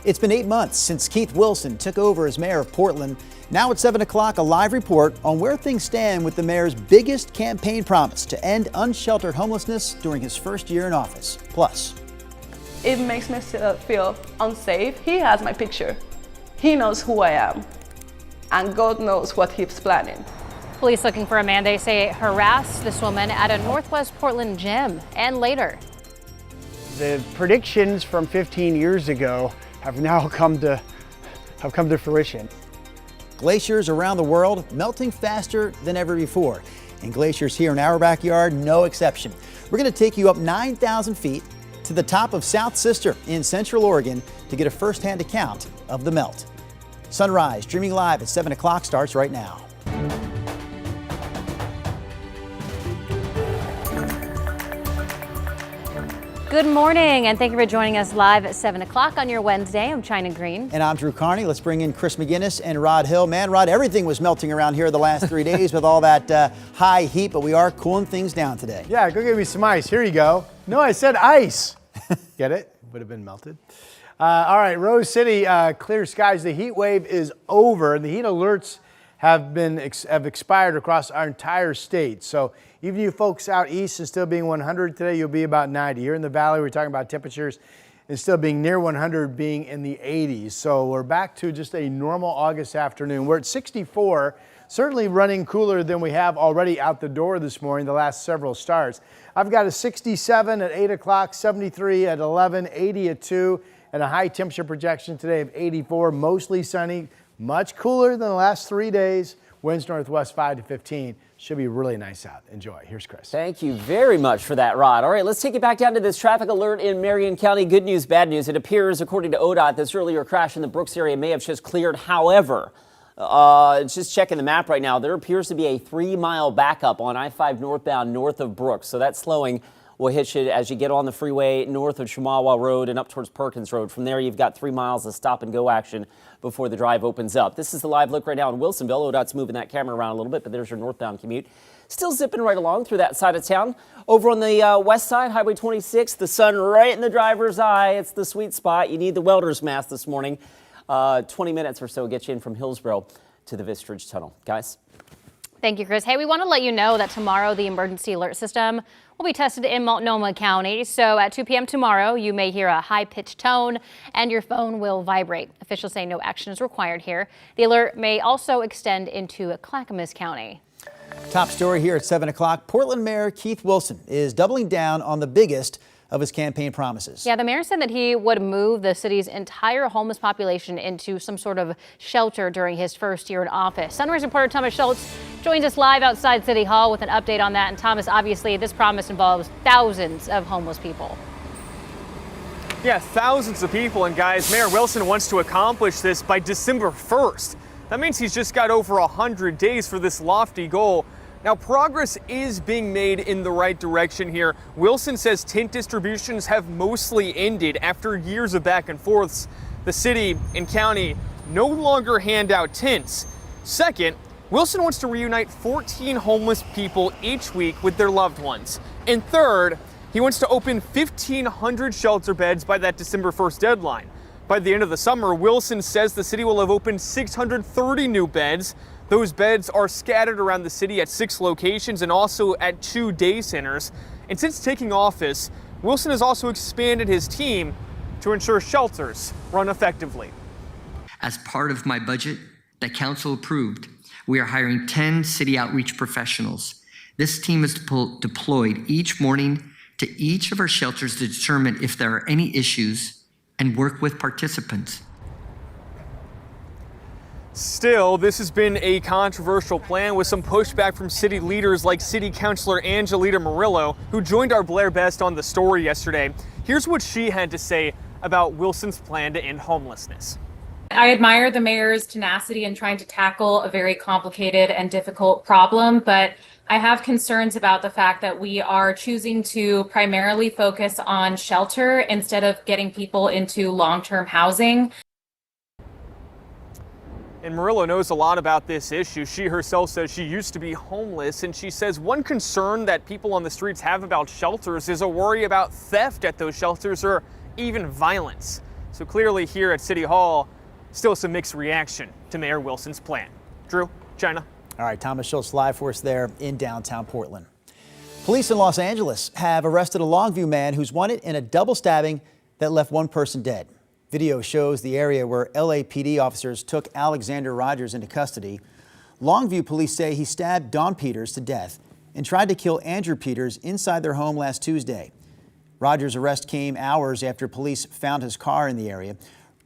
It's been 8 months since Keith Wilson took over as mayor of Portland. Now at 7 o'clock, a live report on where things stand with the mayor's biggest campaign promise to end unsheltered homelessness during his first year in office. Plus, it makes me feel unsafe. He has my picture. He knows who I am. And God knows what he's planning. Police looking for a man they say harassed this woman at a Northwest Portland gym. And later, the predictions from 15 years ago have now come to fruition. Glaciers around the world melting faster than ever before. And glaciers here in our backyard, no exception. We're going to take you up 9,000 feet to the top of South Sister in Central Oregon to get a first-hand account of the melt. Sunrise, streaming live at 7 o'clock, starts right now. good morning, and thank you for joining us live at 7 o'clock on your Wednesday. I'm China Green. And I'm Drew Carney. Let's bring in Chris McGinnis and Rod Hill. Man, Rod, everything was melting around here the last 3 days with all that high heat, but we are cooling things down today. Yeah, go get me some ice. Here you go. No, I said ice. Get it? Would have been melted. All right, Rose City, clear skies. The heat wave is over. The heat alerts have expired across our entire state. So even you folks out east is still being 100 today, you'll be about 90. Here in the valley, we're talking about temperatures and still being near 100, being in the 80s. So we're back to just a normal August afternoon. We're at 64, certainly running cooler than we have already out the door this morning, the last several starts. I've got a 67 at 8 o'clock, 73 at 11, 80 at 2, and a high temperature projection today of 84, mostly sunny, much cooler than the last 3 days. Winds northwest 5 to 15. Should be really nice out. Enjoy. Here's Chris. Thank you very much for that, Rod. All right, let's take it back down to this traffic alert in Marion County. Good news, bad news. It appears, according to ODOT, this earlier crash in the Brooks area may have just cleared. However, just checking the map right now, there appears to be a 3-mile backup on I-5 northbound north of Brooks. So that slowing will hit you as you get on the freeway north of Chemawa Road and up towards Perkins Road. From there, you've got 3 miles of stop-and-go action before the drive opens up. This is the live look right now in Wilsonville. ODOT's moving that camera around a little bit, but there's your northbound commute. Still zipping right along through that side of town. Over on the west side, Highway 26, the sun right in the driver's eye. It's the sweet spot. You need the welder's mask this morning. 20 minutes or so get you in from Hillsborough to the Vistridge Tunnel. Guys? Thank you, Chris. Hey, we want to let you know that tomorrow the emergency alert system will be tested in Multnomah County. So at 2 p.m. tomorrow, you may hear a high-pitched tone and your phone will vibrate. Officials say no action is required here. The alert may also extend into Clackamas County. Top story here at 7 o'clock. Portland Mayor Keith Wilson is doubling down on the biggest of his campaign promises. Yeah, the mayor said that he would move the city's entire homeless population into some sort of shelter during his first year in office. Sunrise reporter Thomas Schultz joins us live outside City Hall with an update on that. And Thomas, obviously this promise involves thousands of homeless people. Yeah, thousands of people. And guys, Mayor Wilson wants to accomplish this by December 1st. That means he's just got over 100 days for this lofty goal. Now, progress is being made in the right direction here. Wilson says tent distributions have mostly ended after years of back and forths. The city and county no longer hand out tents. Second, Wilson wants to reunite 14 homeless people each week with their loved ones. And third, he wants to open 1,500 shelter beds by that December 1st deadline. By the end of the summer, Wilson says the city will have opened 630 new beds. Those beds are scattered around the city at 6 locations and also at 2 day centers. And since taking office, Wilson has also expanded his team to ensure shelters run effectively. As part of my budget that council approved, we are hiring 10 city outreach professionals. This team is deployed each morning to each of our shelters to determine if there are any issues and work with participants. Still, this has been a controversial plan with some pushback from city leaders like City Councilor Angelita Murillo, who joined our Blair Best on the story yesterday. Here's what she had to say about Wilson's plan to end homelessness. I admire the mayor's tenacity in trying to tackle a very complicated and difficult problem, but I have concerns about the fact that we are choosing to primarily focus on shelter instead of getting people into long-term housing. And Murillo knows a lot about this issue. She herself says she used to be homeless, and she says one concern that people on the streets have about shelters is a worry about theft at those shelters or even violence. So clearly here at City Hall, still some mixed reaction to Mayor Wilson's plan. Drew, China. All right, Thomas Schultz live for us there in downtown Portland. Police in Los Angeles have arrested a Longview man who's wanted in a double stabbing that left one person dead. Video shows the area where LAPD officers took Alexander Rogers into custody. Longview police say he stabbed Dawn Peters to death and tried to kill Andrew Peters inside their home last Tuesday. Rogers' arrest came hours after police found his car in the area.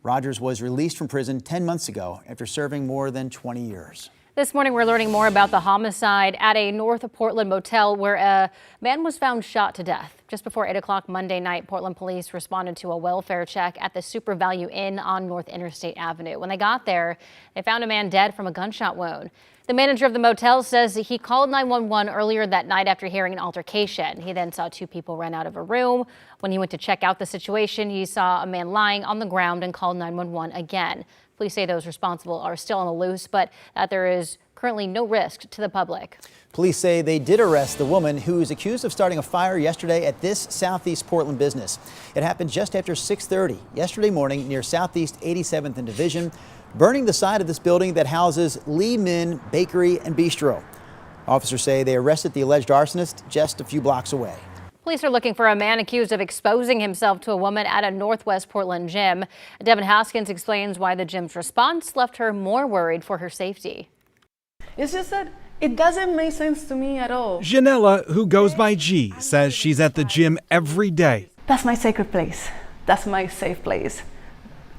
Rogers was released from prison 10 months ago after serving more than 20 years. This morning, we're learning more about the homicide at a North Portland motel where a man was found shot to death. Just before 8 o'clock Monday night, Portland police responded to a welfare check at the Super Value Inn on North Interstate Avenue. When they got there, they found a man dead from a gunshot wound. The manager of the motel says he called 911 earlier that night after hearing an altercation. He then saw two people run out of a room. When he went to check out the situation, he saw a man lying on the ground and called 911 again. Police say those responsible are still on the loose, but that there is currently no risk to the public. Police say they did arrest the woman who's accused of starting a fire yesterday at this Southeast Portland business. It happened just after 6:30 yesterday morning near Southeast 87th and Division, burning the side of this building that houses Lee Min Bakery and Bistro. Officers say they arrested the alleged arsonist just a few blocks away. Police are looking for a man accused of exposing himself to a woman at a Northwest Portland gym. Devin Haskins explains why the gym's response left her more worried for her safety. It's just that it doesn't make sense to me at all. Janella, who goes by G, says she's at the gym every day. That's my sacred place. That's my safe place.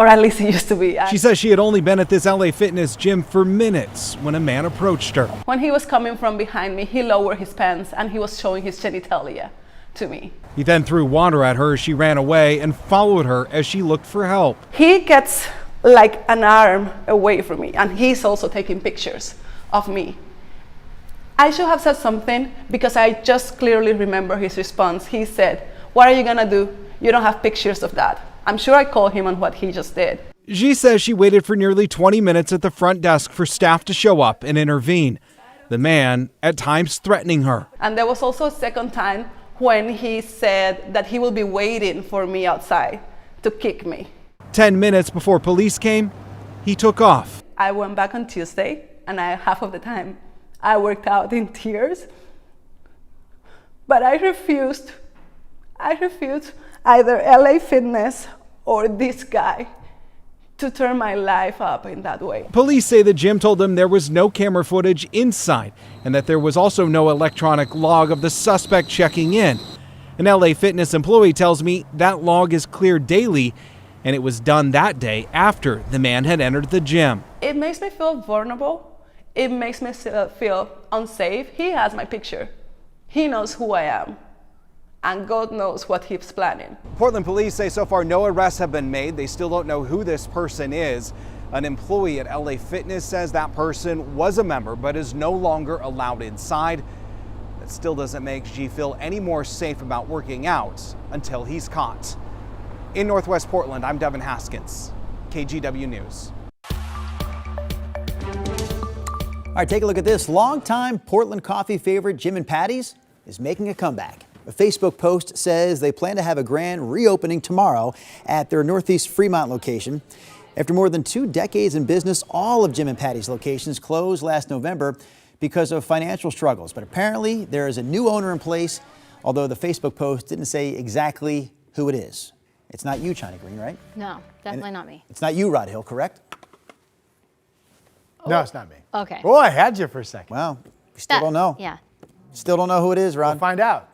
Or at least it used to be. She says she had only been at this LA Fitness gym for minutes when a man approached her. When he was coming from behind me, he lowered his pants and he was showing his genitalia to me. He then threw water at her as she ran away and followed her as she looked for help. He gets like an arm away from me and he's also taking pictures of me. I should have said something because I just clearly remember his response. He said, "What are you gonna do? You don't have pictures of that." I'm sure I called him on what he just did. G says she waited for nearly 20 minutes at the front desk for staff to show up and intervene. The man, at times threatening her. And there was also a second time when he said that he will be waiting for me outside to kick me. 10 minutes before police came, he took off. I went back on Tuesday and half of the time I worked out in tears. But I refused either LA Fitness or this guy to turn my life up in that way. Police say the gym told them there was no camera footage inside and that there was also no electronic log of the suspect checking in. An LA Fitness employee tells me that log is cleared daily and it was done that day after the man had entered the gym. It makes me feel vulnerable. It makes me feel unsafe. He has my picture. He knows who I am. And God knows what he's planning. Portland police say so far no arrests have been made. They still don't know who this person is. An employee at LA Fitness says that person was a member but is no longer allowed inside. That still doesn't make G feel any more safe about working out until he's caught. In Northwest Portland, I'm Devin Haskins, KGW News. All right, take a look at this. Longtime Portland coffee favorite Jim and Patty's is making a comeback. A Facebook post says they plan to have a grand reopening tomorrow at their Northeast Fremont location. After more than 2 decades in business, all of Jim and Patty's locations closed last November because of financial struggles. But apparently there is a new owner in place, although the Facebook post didn't say exactly who it is. It's not you, China Green, right? No, definitely not me. It's not you, Rod Hill, correct? No, it's not me. Okay. Oh, I had you for a second. Well, we still don't know. Yeah. Still don't know who it is, Rod. We'll find out.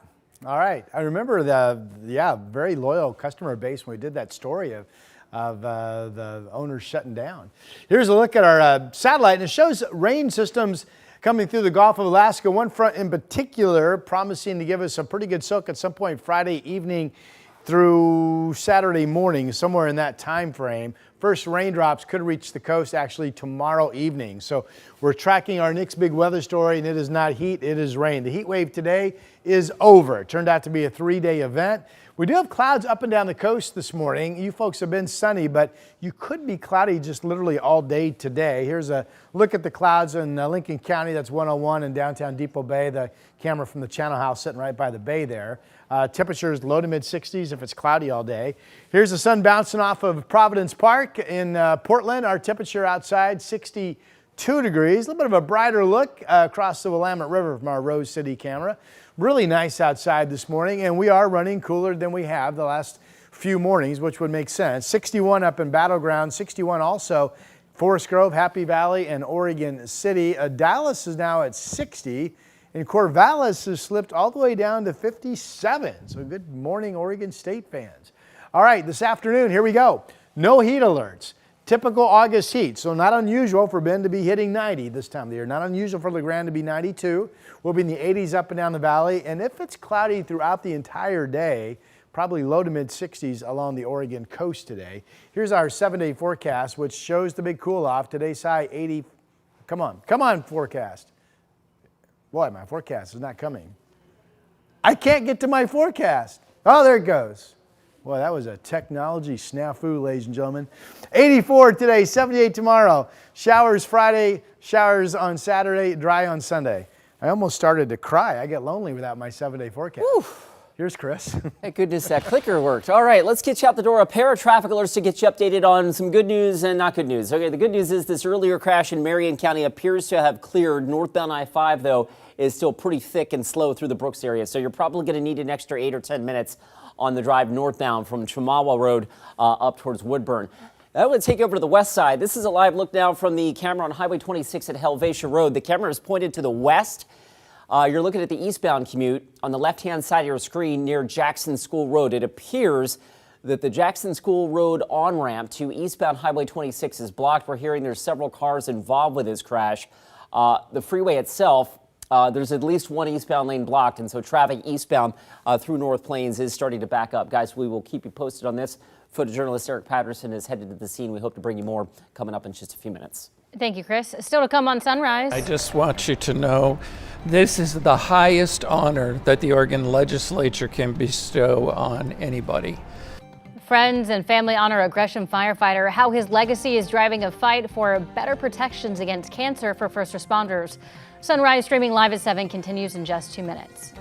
All right. I remember the very loyal customer base when we did that story of the owners shutting down. Here's a look at our satellite, and it shows rain systems coming through the Gulf of Alaska. One front in particular promising to give us a pretty good soak at some point Friday evening through Saturday morning, somewhere in that time frame. First raindrops could reach the coast actually tomorrow evening. So we're tracking our next big weather story, and it is not heat, it is rain. The heat wave today is over. It turned out to be a 3-day event. We do have clouds up and down the coast this morning. You folks have been sunny, but you could be cloudy just literally all day today. Here's a look at the clouds in Lincoln County. That's 101 in downtown Depot Bay. The camera from the Channel House sitting right by the bay there. Temperatures low to mid 60s if it's cloudy all day. Here's the sun bouncing off of Providence Park in Portland. Our temperature outside 62 degrees. A little bit of a brighter look across the Willamette River from our Rose City camera. Really nice outside this morning, and we are running cooler than we have the last few mornings, which would make sense. 61 up in Battleground, 61 also Forest Grove, Happy Valley, and Oregon City. Dallas is now at 60, and Corvallis has slipped all the way down to 57. So good morning, Oregon State fans. All right, this afternoon, here we go. No heat alerts. Typical August heat, so not unusual for Bend to be hitting 90 this time of the year. Not unusual for LeGrand to be 92. We'll be in the 80s up and down the valley, and if it's cloudy throughout the entire day, probably low to mid 60s along the Oregon coast today. Here's our 7-day forecast, which shows the big cool off. Today's high 80. Come on, forecast. Boy, my forecast is not coming. I can't get to my forecast. Oh, there it goes. Boy, that was a technology snafu, ladies and gentlemen. 84 today, 78 tomorrow. Showers Friday, showers on Saturday, dry on Sunday. I almost started to cry. I get lonely without my 7-day forecast. Whew. Here's Chris. Thank goodness that clicker worked. All right, let's get you out the door. A pair of traffic alerts to get you updated on some good news and not good news. Okay, the good news is this earlier crash in Marion County appears to have cleared. Northbound I-5, though, is still pretty thick and slow through the Brooks area, so you're probably going to need an extra 8 or 10 minutes on the drive northbound from Chemawa Road up towards Woodburn. That would take you over to the west side. This is a live look now from the camera on Highway 26 at Helvetia Road. The camera is pointed to the west. You're looking at the eastbound commute on the left-hand side of your screen near Jackson School Road. It appears that the Jackson School Road on-ramp to eastbound Highway 26 is blocked. We're hearing there's several cars involved with this crash. The freeway itself, there's at least one eastbound lane blocked, and so traffic eastbound through North Plains is starting to back up. Guys, we will keep you posted on this. Photojournalist Eric Patterson is headed to the scene. We hope to bring you more coming up in just a few minutes. Thank you, Chris. Still to come on Sunrise. I just want you to know this is the highest honor that the Oregon legislature can bestow on anybody. Friends and family honor a Gresham firefighter, how his legacy is driving a fight for better protections against cancer for first responders. Sunrise streaming live at 7 continues in just 2 minutes.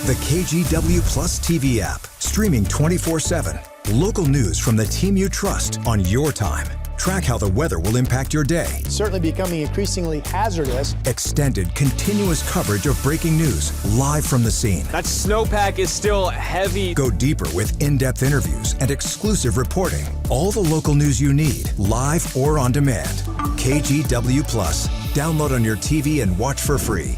The KGW Plus TV app, streaming 24/7. Local news from the team you trust on your time. Track how the weather will impact your day. Certainly becoming increasingly hazardous. Extended, continuous coverage of breaking news, live from the scene. That snowpack is still heavy. Go deeper with in-depth interviews and exclusive reporting. All the local news you need, live or on demand. KGW Plus. Download on your TV and watch for free.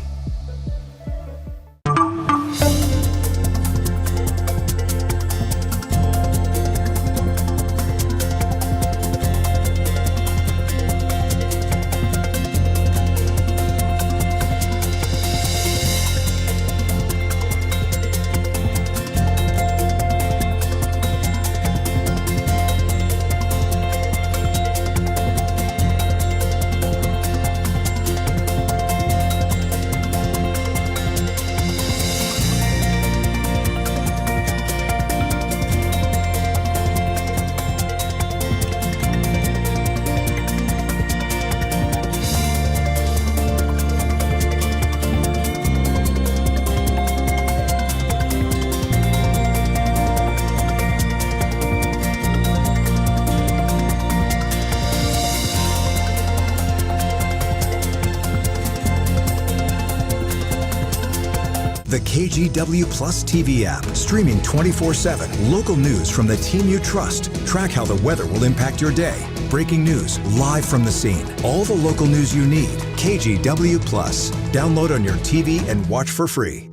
The KGW Plus TV app, streaming 24/7. Local news from the team you trust. Track how the weather will impact your day. Breaking news, live from the scene. All the local news you need. KGW Plus. Download on your TV and watch for free.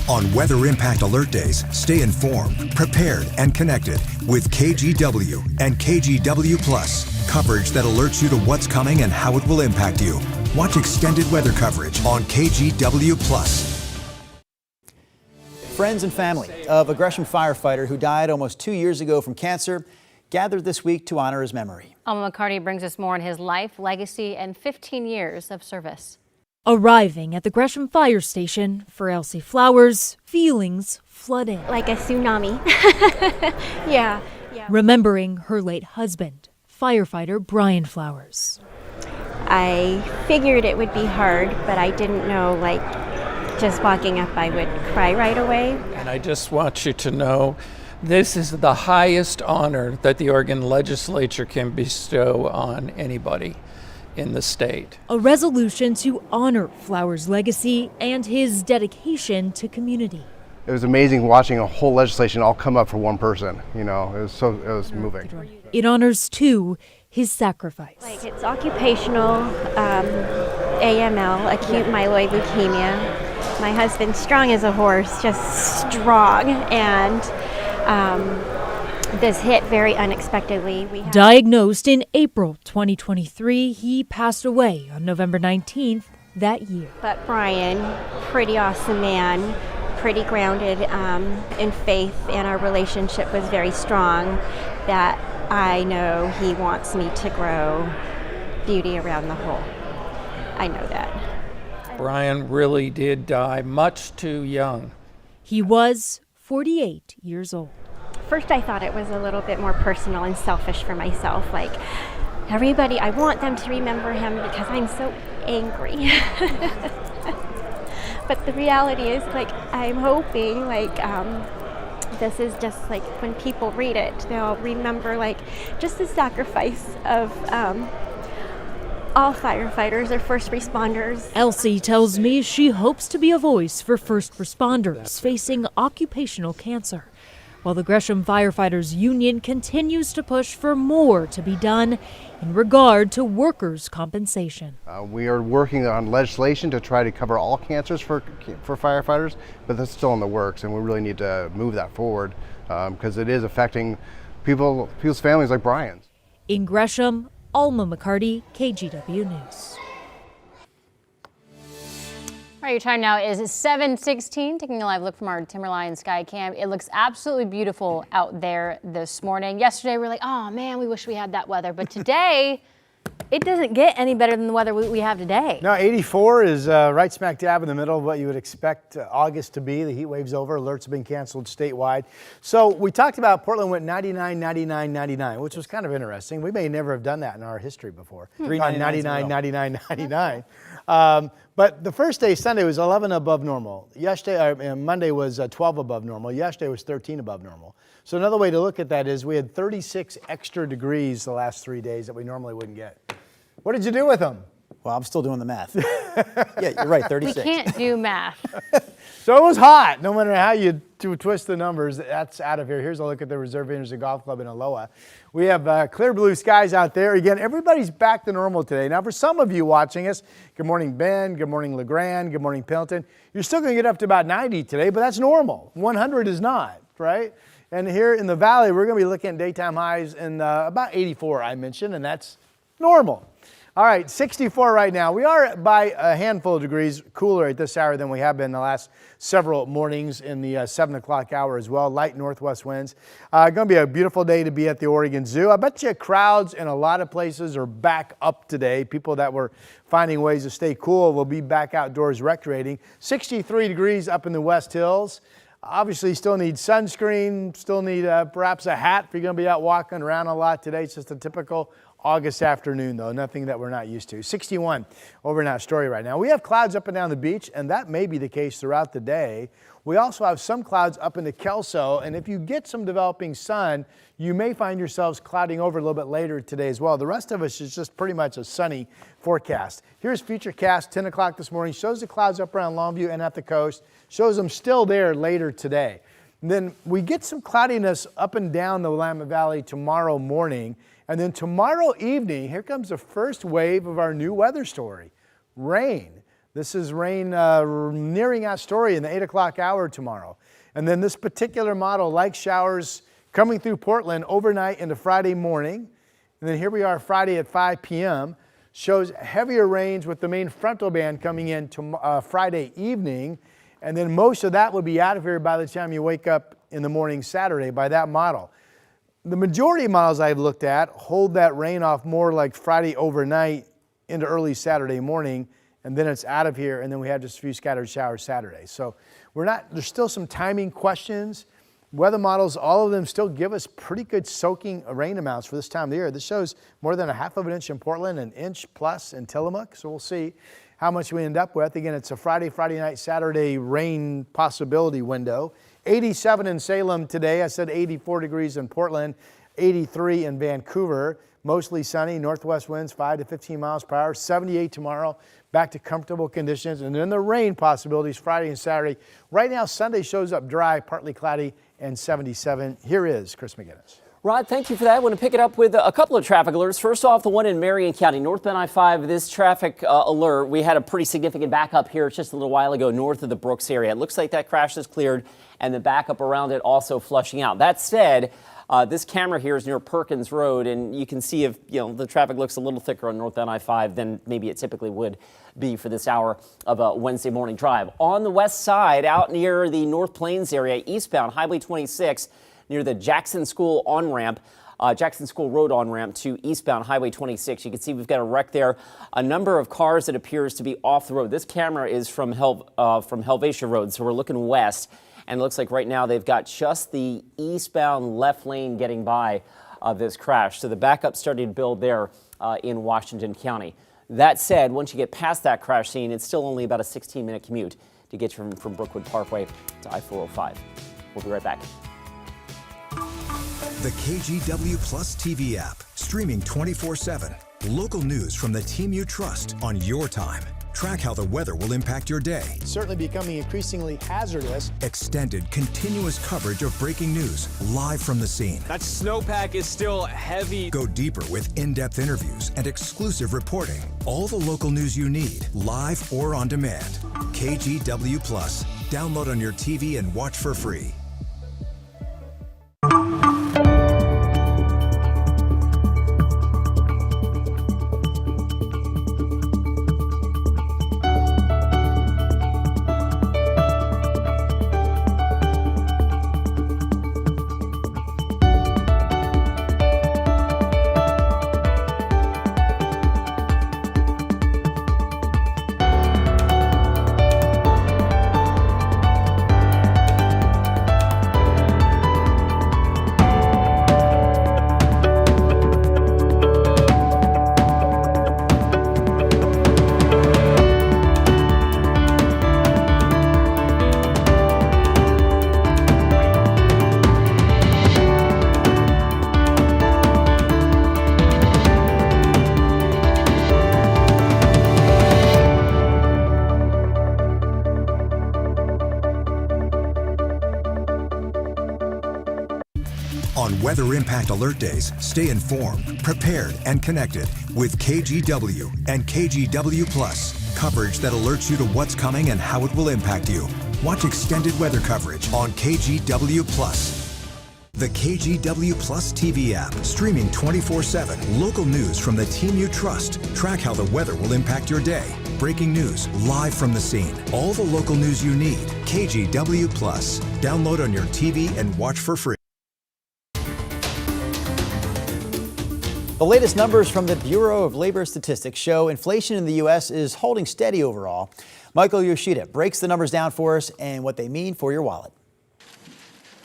On Weather Impact Alert Days, stay informed, prepared, and connected with KGW and KGW Plus. Coverage that alerts you to what's coming and how it will impact you. Watch extended weather coverage on KGW Plus. Friends and family of a Gresham firefighter who died almost 2 years ago from cancer gathered this week to honor his memory. Alma McCarty brings us more on his life, legacy, and 15 years of service. Arriving at the Gresham Fire Station, for Elsie Flowers, feelings flood in. Like a tsunami. Yeah. Remembering her late husband, firefighter Brian Flowers. I figured it would be hard, but I didn't know, like, just walking up I would cry right away. And I just want you to know this is the highest honor that the Oregon legislature can bestow on anybody in the state. A resolution to honor Flowers' legacy and his dedication to community. It was amazing watching a whole legislation all come up for one person. You know, it was moving. It honors, too, his sacrifice. Like, it's occupational, AML, acute myeloid leukemia. My husband's strong as a horse, just strong, and this hit very unexpectedly. Diagnosed in April 2023, he passed away on November 19th that year. But Brian, pretty awesome man, pretty grounded in faith, and our relationship was very strong, that I know he wants me to grow beauty around the hole. I know that. Brian really did die much too young. He was 48 years old. First, I thought it was a little bit more personal and selfish for myself. Like, everybody, I want them to remember him because I'm so angry. But the reality is, like, I'm hoping, like, this is just like when people read it, they'll remember, like, just the sacrifice of all firefighters or first responders. Elsie tells me she hopes to be a voice for first responders facing occupational cancer, while the Gresham Firefighters Union continues to push for more to be done in regard to workers' compensation. We are working on legislation to try to cover all cancers for firefighters, but that's still in the works, and we really need to move that forward because it is affecting people's families like Brian's. In Gresham, Alma McCarty, KGW News. All right, your time now is 7:16. Taking a live look from our Timberline Sky Cam. It looks absolutely beautiful out there this morning. Yesterday, we were like, oh man, we wish we had that weather. But today, it doesn't get any better than the weather we have today. No, 84 is right smack dab in the middle of what you would expect August to be. The heat wave's over. Alerts have been canceled statewide. So we talked about Portland went 99, 99, 99, which was kind of interesting. We may never have done that in our history before. 99, 99, 99. But the first day, Sunday, was 11 above normal. Yesterday, Monday was 12 above normal. Yesterday was 13 above normal. So another way to look at that is we had 36 extra degrees the last 3 days that we normally wouldn't get. What did you do with them? Well, I'm still doing the math. Yeah, you're right, 36. We can't do math. So it was hot. No matter how you twist the numbers, that's out of here. Here's a look at the Reserve Energy Golf Club in Aloha. We have clear blue skies out there. Again, everybody's back to normal today. Now, for some of you watching us, good morning, Ben. Good morning, LeGrand. Good morning, Pendleton. You're still going to get up to about 90 today, but that's normal. 100 is not, right? And here in the valley, we're going to be looking at daytime highs in about 84, I mentioned, and that's normal. All right, 64 right now. We are by a handful of degrees cooler at this hour than we have been the last several mornings in the 7 o'clock hour as well. Light northwest winds. Going to be a beautiful day to be at the Oregon Zoo. I bet you crowds in a lot of places are back up today. People that were finding ways to stay cool will be back outdoors recreating. 63 degrees up in the West Hills. Obviously, still need sunscreen, still need perhaps a hat if you're going to be out walking around a lot today. It's just a typical August afternoon, though, nothing that we're not used to. 61 over in Astoria right now. We have clouds up and down the beach, and that may be the case throughout the day. We also have some clouds up into Kelso, and if you get some developing sun, you may find yourselves clouding over a little bit later today as well. The rest of us is just pretty much a sunny forecast. Here's Futurecast, 10 o'clock this morning. Shows the clouds up around Longview and at the coast. Shows them still there later today. And then we get some cloudiness up and down the Willamette Valley tomorrow morning. And then tomorrow evening, here comes the first wave of our new weather story, rain. This is rain nearing Astoria in the 8 o'clock hour tomorrow. And then this particular model, like showers coming through Portland overnight into Friday morning. And then here we are Friday at 5 p.m. Shows heavier rains with the main frontal band coming in to Friday evening. And then most of that will be out of here by the time you wake up in the morning Saturday by that model. The majority of models I've looked at hold that rain off more like Friday overnight into early Saturday morning, and then it's out of here, and then we had just a few scattered showers Saturday. So there's still some timing questions. Weather models, all of them still give us pretty good soaking rain amounts for this time of the year. This shows more than 1/2 inch in Portland, an inch plus in Tillamook. So we'll see how much we end up with. Again, it's a Friday night, Saturday rain possibility window. 87 in Salem today. I said 84 degrees in Portland, 83 in Vancouver. Mostly sunny, northwest winds 5 to 15 miles per hour. 78 tomorrow, back to comfortable conditions. And then the rain possibilities Friday and Saturday. Right now, Sunday shows up dry, partly cloudy, and 77. Here is Chris McGinnis. Rod, thank you for that. I want to pick it up with a couple of traffic alerts. First off, the one in Marion County, northbound I-5, this traffic alert. We had a pretty significant backup here just a little while ago north of the Brooks area. It looks like that crash is cleared and the backup around it also flushing out. That said, this camera here is near Perkins Road, and you can see if the traffic looks a little thicker on northbound I-5 than maybe it typically would be for this hour of a Wednesday morning drive. On the west side, out near the North Plains area, eastbound Highway 26, near the Jackson School on-ramp, Jackson School Road on-ramp to eastbound Highway 26. You can see we've got a wreck there. A number of cars that appears to be off the road. This camera is from Helvetia Road, so we're looking west. And it looks like right now they've got just the eastbound left lane getting by this crash. So the backup starting to build there in Washington County. That said, once you get past that crash scene, it's still only about a 16-minute commute to get you from Brookwood Parkway to I-405. We'll be right back. The KGW Plus TV app, streaming 24/7. Local news from the team you trust on your time. Track how the weather will impact your day. Certainly becoming increasingly hazardous. Extended, continuous coverage of breaking news live from the scene. That snowpack is still heavy. Go deeper with in-depth interviews and exclusive reporting. All the local news you need, live or on demand. KGW Plus. Download on your TV and watch for free. On Weather Impact Alert Days, stay informed, prepared, and connected with KGW and KGW Plus. Coverage that alerts you to what's coming and how it will impact you. Watch extended weather coverage on KGW Plus. The KGW Plus TV app, streaming 24/7. Local news from the team you trust. Track how the weather will impact your day. Breaking news live from the scene. All the local news you need. KGW Plus. Download on your TV and watch for free. The latest numbers from the Bureau of Labor Statistics show inflation in the U.S. is holding steady overall. Michael Yoshida breaks the numbers down for us and what they mean for your wallet.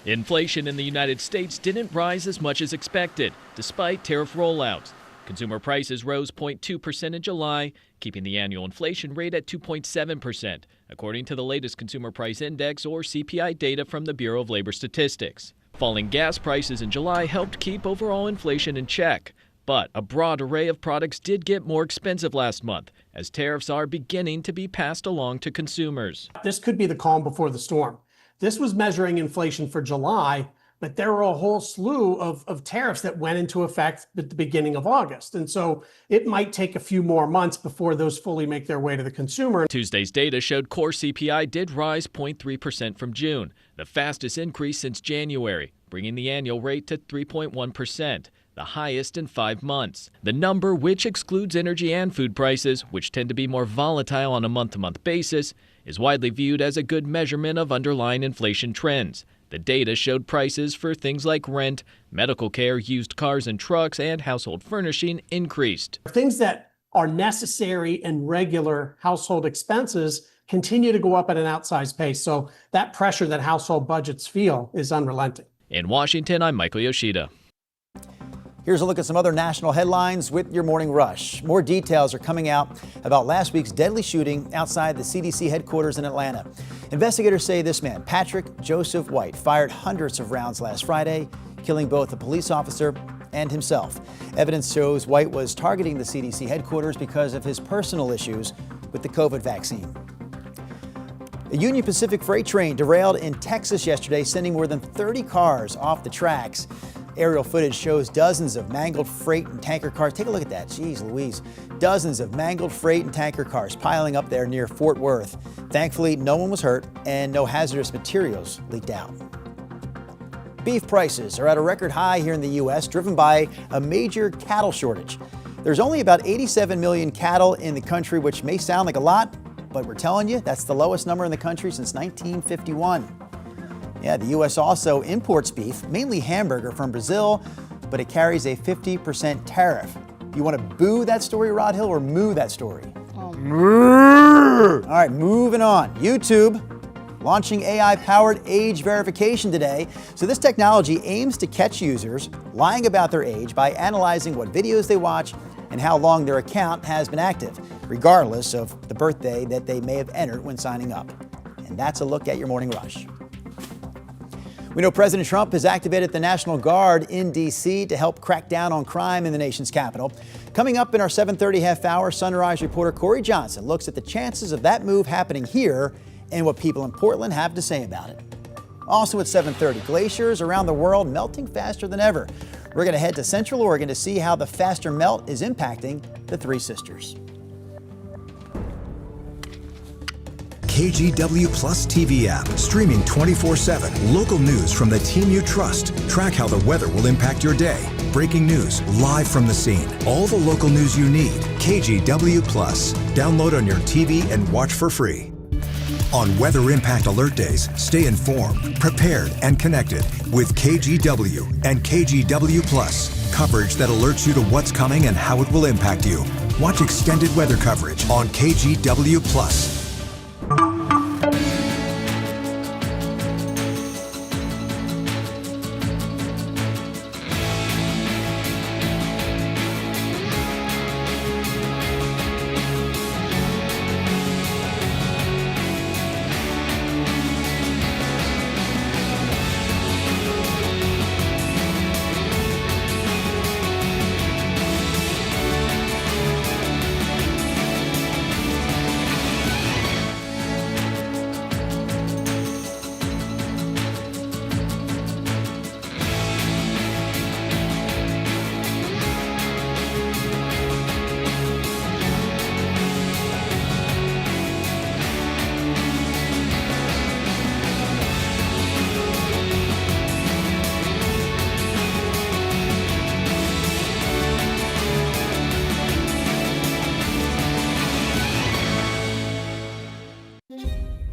Inflation in the United States didn't rise as much as expected, despite tariff rollouts. Consumer prices rose 0.2% in July, keeping the annual inflation rate at 2.7%, according to the latest Consumer Price Index, or CPI, data from the Bureau of Labor Statistics. Falling gas prices in July helped keep overall inflation in check. But a broad array of products did get more expensive last month, as tariffs are beginning to be passed along to consumers. This could be the calm before the storm. This was measuring inflation for July, but there were a whole slew of tariffs that went into effect at the beginning of August. And so it might take a few more months before those fully make their way to the consumer. Tuesday's data showed core CPI did rise 0.3% from June, the fastest increase since January, bringing the annual rate to 3.1%. The highest in 5 months. The number, which excludes energy and food prices, which tend to be more volatile on a month-to-month basis, is widely viewed as a good measurement of underlying inflation trends. The data showed prices for things like rent, medical care, used cars and trucks, and household furnishing increased. Things that our necessary and regular household expenses continue to go up at an outsized pace. So that pressure that household budgets feel is unrelenting. In Washington, I'm Michael Yoshida. Here's a look at some other national headlines with your morning rush. More details are coming out about last week's deadly shooting outside the CDC headquarters in Atlanta. Investigators say this man, Patrick Joseph White, fired hundreds of rounds last Friday, killing both a police officer and himself. Evidence shows White was targeting the CDC headquarters because of his personal issues with the COVID vaccine. A Union Pacific freight train derailed in Texas yesterday, sending more than 30 cars off the tracks. Aerial footage shows dozens of mangled freight and tanker cars. Take a look at that. Jeez Louise. Dozens of mangled freight and tanker cars piling up there near Fort Worth. Thankfully, no one was hurt and no hazardous materials leaked out. Beef prices are at a record high here in the U.S., driven by a major cattle shortage. There's only about 87 million cattle in the country, which may sound like a lot, but we're telling you that's the lowest number in the country since 1951. Yeah, the U.S. also imports beef, mainly hamburger from Brazil, but it carries a 50% tariff. You want to boo that story, Rod Hill, or moo that story? All right, moving on. YouTube launching AI-powered age verification today. So this technology aims to catch users lying about their age by analyzing what videos they watch and how long their account has been active, regardless of the birthday that they may have entered when signing up. And that's a look at your morning rush. We know President Trump has activated the National Guard in D.C. to help crack down on crime in the nation's capital. Coming up in our 7:30 half hour, Sunrise reporter Corey Johnson looks at the chances of that move happening here and what people in Portland have to say about it. Also at 7:30, glaciers around the world melting faster than ever. We're going to head to Central Oregon to see how the faster melt is impacting the Three Sisters. KGW Plus TV app, streaming 24/7. Local news from the team you trust. Track how the weather will impact your day. Breaking news live from the scene. All the local news you need. KGW Plus. Download on your TV and watch for free. On Weather Impact Alert Days, stay informed, prepared, and connected with KGW and KGW Plus. Coverage that alerts you to what's coming and how it will impact you. Watch extended weather coverage on KGW Plus.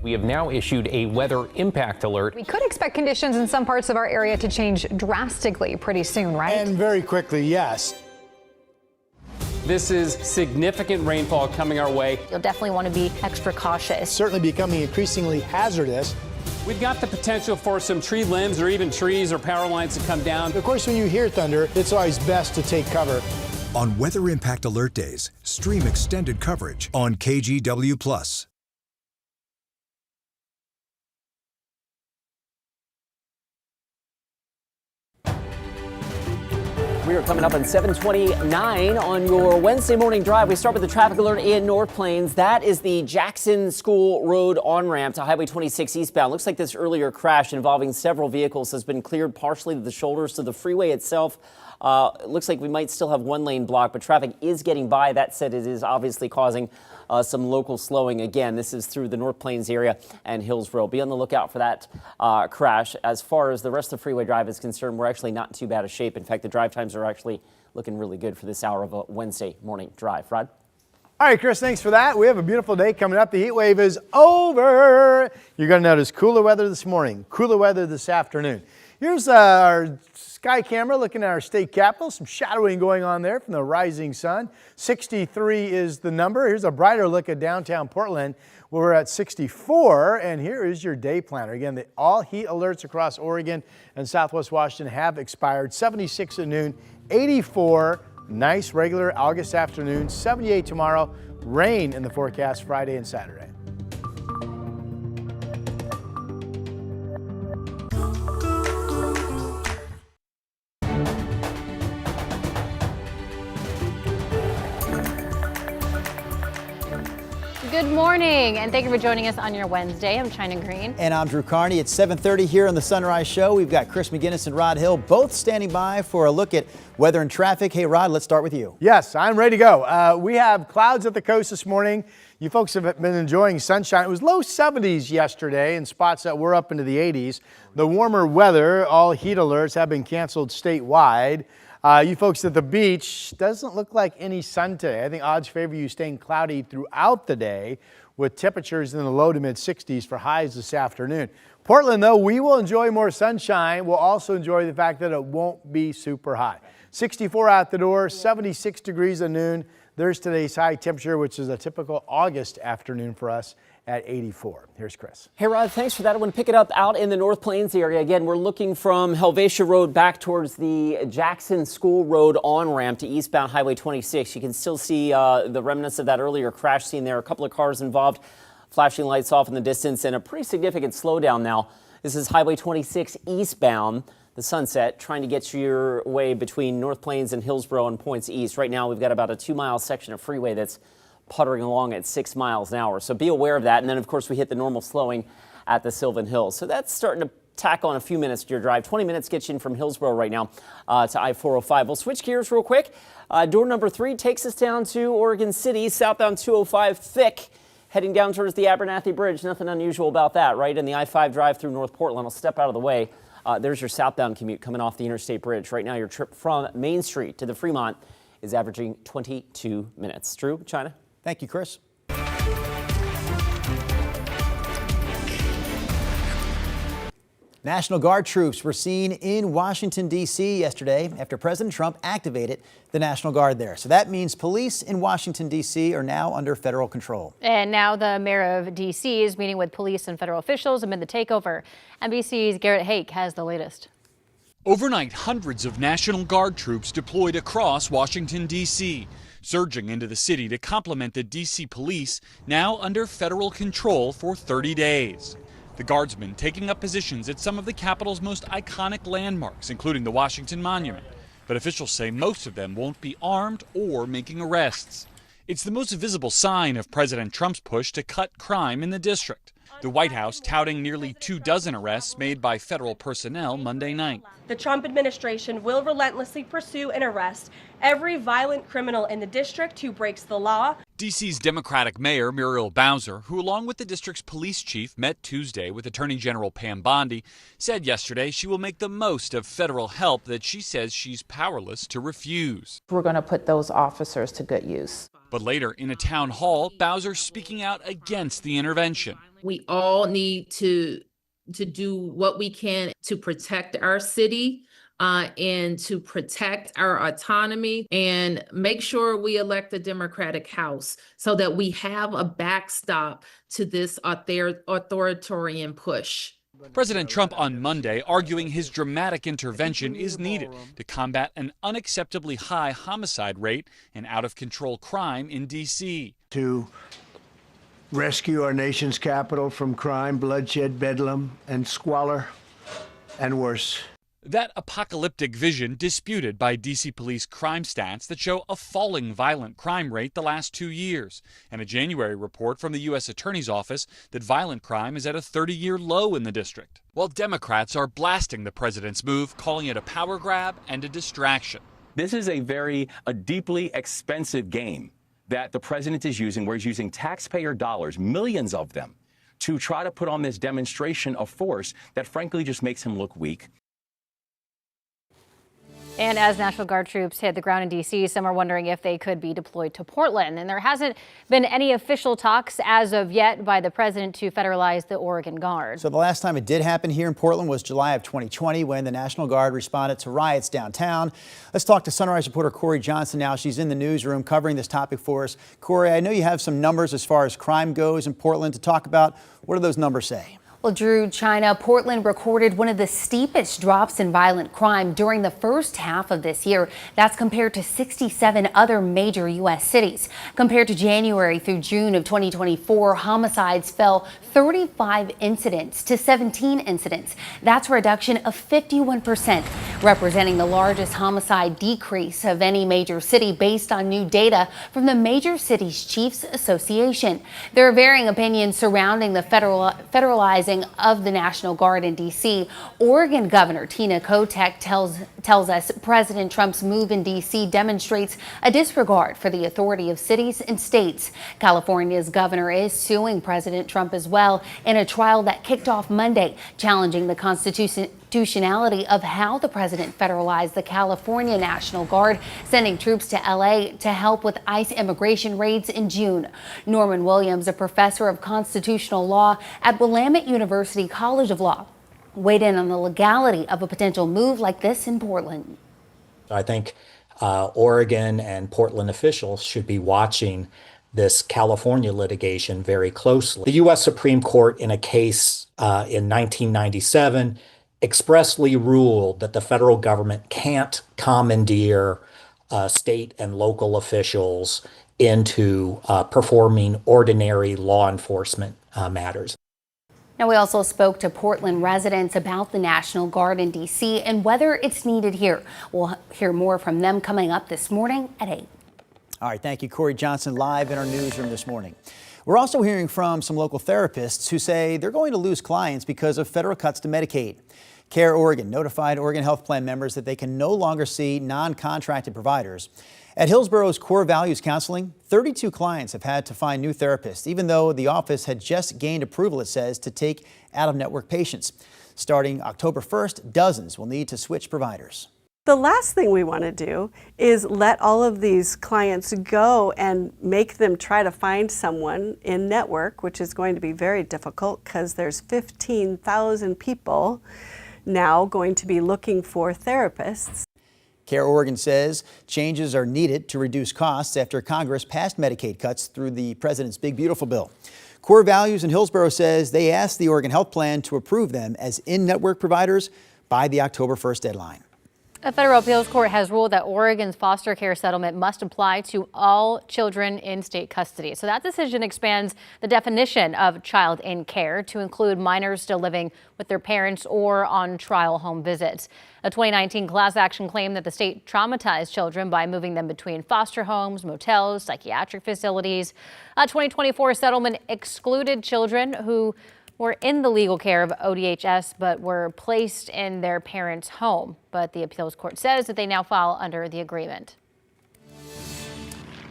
We have now issued a weather impact alert. We could expect conditions in some parts of our area to change drastically pretty soon, right? And very quickly, yes. This is significant rainfall coming our way. You'll definitely want to be extra cautious. Certainly becoming increasingly hazardous. We've got the potential for some tree limbs or even trees or power lines to come down. Of course, when you hear thunder, it's always best to take cover. On Weather Impact Alert Days, stream extended coverage on KGW Plus. We are coming up on 7:29 on your Wednesday morning drive. We start with the traffic alert in North Plains. That is the Jackson School Road on-ramp to Highway 26 eastbound. Looks like this earlier crash involving several vehicles has been cleared partially to the shoulders to the freeway itself. It looks like we might still have one lane blocked, but traffic is getting by. That said, it is obviously causing some local slowing. Again, this is through the North Plains area and Hillsborough. Be on the lookout for that crash. As far as the rest of the freeway drive is concerned, we're actually not in too bad a shape. In fact, the drive times are actually looking really good for this hour of a Wednesday morning drive. Rod? All right, Chris, thanks for that. We have a beautiful day coming up. The heat wave is over. You're going to notice cooler weather this morning, cooler weather this afternoon. Here's our sky camera looking at our state capitol. Some shadowing going on there from the rising sun. 63 is the number. Here's a brighter look at downtown Portland, where we're at 64. And here is your day planner. Again, all heat alerts across Oregon and Southwest Washington have expired. 76 at noon, 84. Nice regular August afternoon. 78 tomorrow. Rain in the forecast Friday and Saturday. Good morning, and thank you for joining us on your Wednesday. I'm China Green. And I'm Drew Carney. It's 7:30 here on the Sunrise Show. We've got Chris McGinnis and Rod Hill both standing by for a look at weather and traffic. Hey, Rod, let's start with you. Yes, I'm ready to go. We have clouds at the coast this morning. You folks have been enjoying sunshine. It was low 70s yesterday in spots that were up into the 80s. The warmer weather, all heat alerts have been canceled statewide. You folks at the beach, doesn't look like any sun today. I think odds favor you staying cloudy throughout the day with temperatures in the low to mid 60s for highs this afternoon. Portland, though, we will enjoy more sunshine. We'll also enjoy the fact that it won't be super hot. 64 out the door, 76 degrees at noon. There's today's high temperature, which is a typical August afternoon for us at 84. Here's Chris. Hey, Rod, thanks for that. I want to pick it up out in the North Plains area. Again, we're looking from Helvetia Road back towards the Jackson School Road on-ramp to eastbound Highway 26. You can still see the remnants of that earlier crash scene there. A couple of cars involved, flashing lights off in the distance, and a pretty significant slowdown now. This is Highway 26 eastbound, the Sunset, trying to get your way between North Plains and Hillsborough and points east. Right now, we've got about a 2-mile section of freeway that's puttering along at 6 miles an hour. So be aware of that. And then, of course, we hit the normal slowing at the Sylvan Hills. So that's starting to tack on a few minutes to your drive. 20 minutes gets you in from Hillsborough right now to I-405. We'll switch gears real quick. Door number 3 takes us down to Oregon City, southbound 205 thick, heading down towards the Abernathy Bridge. Nothing unusual about that, right? And the I-5 drive through North Portland will step out of the way. There's your southbound commute coming off the Interstate Bridge. Right now, your trip from Main Street to the Fremont is averaging 22 minutes. Drew, China? Thank you, Chris. National Guard troops were seen in Washington, D.C. yesterday after President Trump activated the National Guard there. So that means police in Washington, D.C. are now under federal control. And now the mayor of D.C. is meeting with police and federal officials amid the takeover. NBC's Garrett Hake has the latest. Overnight, hundreds of National Guard troops deployed across Washington, D.C., surging into the city to complement the D.C. police, now under federal control for 30 days. The Guardsmen taking up positions at some of the Capitol's most iconic landmarks, including the Washington Monument. But officials say most of them won't be armed or making arrests. It's the most visible sign of President Trump's push to cut crime in the district. The White House touting nearly 24 arrests made by federal personnel Monday night. The Trump administration will relentlessly pursue and arrest every violent criminal in the district who breaks the law. D.C.'s Democratic Mayor Muriel Bowser, who along with the district's police chief met Tuesday with Attorney General Pam Bondi, said yesterday she will make the most of federal help that she says she's powerless to refuse. We're going to put those officers to good use. But later in a town hall, Bowser speaking out against the intervention. We all need to do what we can to protect our city and to protect our autonomy and make sure we elect a Democratic House so that we have a backstop to this authoritarian push. President Trump on Monday arguing his dramatic intervention is needed to combat an unacceptably high homicide rate and out-of-control crime in D.C. To rescue our nation's capital from crime, bloodshed, bedlam, and squalor, and worse. That apocalyptic vision disputed by D.C. police crime stats that show a falling violent crime rate the last 2 years, and a January report from the U.S. Attorney's Office that violent crime is at a 30-year low in the district. While Democrats are blasting the president's move, calling it a power grab and a distraction. This is a deeply expensive game that the president is using, where he's using taxpayer dollars, millions of them, to try to put on this demonstration of force that frankly just makes him look weak. And as National Guard troops hit the ground in D.C., some are wondering if they could be deployed to Portland. And there hasn't been any official talks as of yet by the president to federalize the Oregon Guard. So the last time it did happen here in Portland was July of 2020 when the National Guard responded to riots downtown. Let's talk to Sunrise reporter Corey Johnson now. She's in the newsroom covering this topic for us. Corey, I know you have some numbers as far as crime goes in Portland to talk about. What do those numbers say? Well, Drew, China, Portland recorded one of the steepest drops in violent crime during the first half of this year. That's compared to 67 other major U.S. cities. Compared to January through June of 2024, homicides fell 35 incidents to 17 incidents. That's a reduction of 51%, representing the largest homicide decrease of any major city based on new data from the Major Cities Chiefs Association. There are varying opinions surrounding the federalizing of the National Guard in D.C. Oregon Governor Tina Kotek tells us President Trump's move in D.C. demonstrates a disregard for the authority of cities and states. California's governor is suing President Trump as well in a trial that kicked off Monday, challenging the constitutionality of how the president federalized the California National Guard, sending troops to L.A. to help with ICE immigration raids in June. Norman Williams, a professor of constitutional law at Willamette University College of Law, weighed in on the legality of a potential move like this in Portland. I think Oregon and Portland officials should be watching this California litigation very closely. The U.S. Supreme Court, in a case in 1997, expressly ruled that the federal government can't commandeer state and local officials into performing ordinary law enforcement matters. Now, we also spoke to Portland residents about the National Guard in D.C. and whether it's needed here. We'll hear more from them coming up this morning at 8. All right, thank you, Corey Johnson, live in our newsroom this morning. We're also hearing from some local therapists who say they're going to lose clients because of federal cuts to Medicaid. Care Oregon notified Oregon Health Plan members that they can no longer see non-contracted providers. At Hillsborough's Core Values Counseling, 32 clients have had to find new therapists, even though the office had just gained approval, it says, to take out-of-network patients. Starting October 1st, dozens will need to switch providers. The last thing we want to do is let all of these clients go and make them try to find someone in network, which is going to be very difficult because there's 15,000 people now going to be looking for therapists. Care Oregon says changes are needed to reduce costs after Congress passed Medicaid cuts through the president's Big Beautiful Bill. Core Values in Hillsborough says they asked the Oregon Health Plan to approve them as in-network providers by the October 1st deadline. A federal appeals court has ruled that Oregon's foster care settlement must apply to all children in state custody. So that decision expands the definition of child in care to include minors still living with their parents or on trial home visits. A 2019 class action claimed that the state traumatized children by moving them between foster homes, motels, psychiatric facilities. A 2024 settlement excluded children who were in the legal care of ODHS but were placed in their parents' home. But the appeals court says that they now fall under the agreement.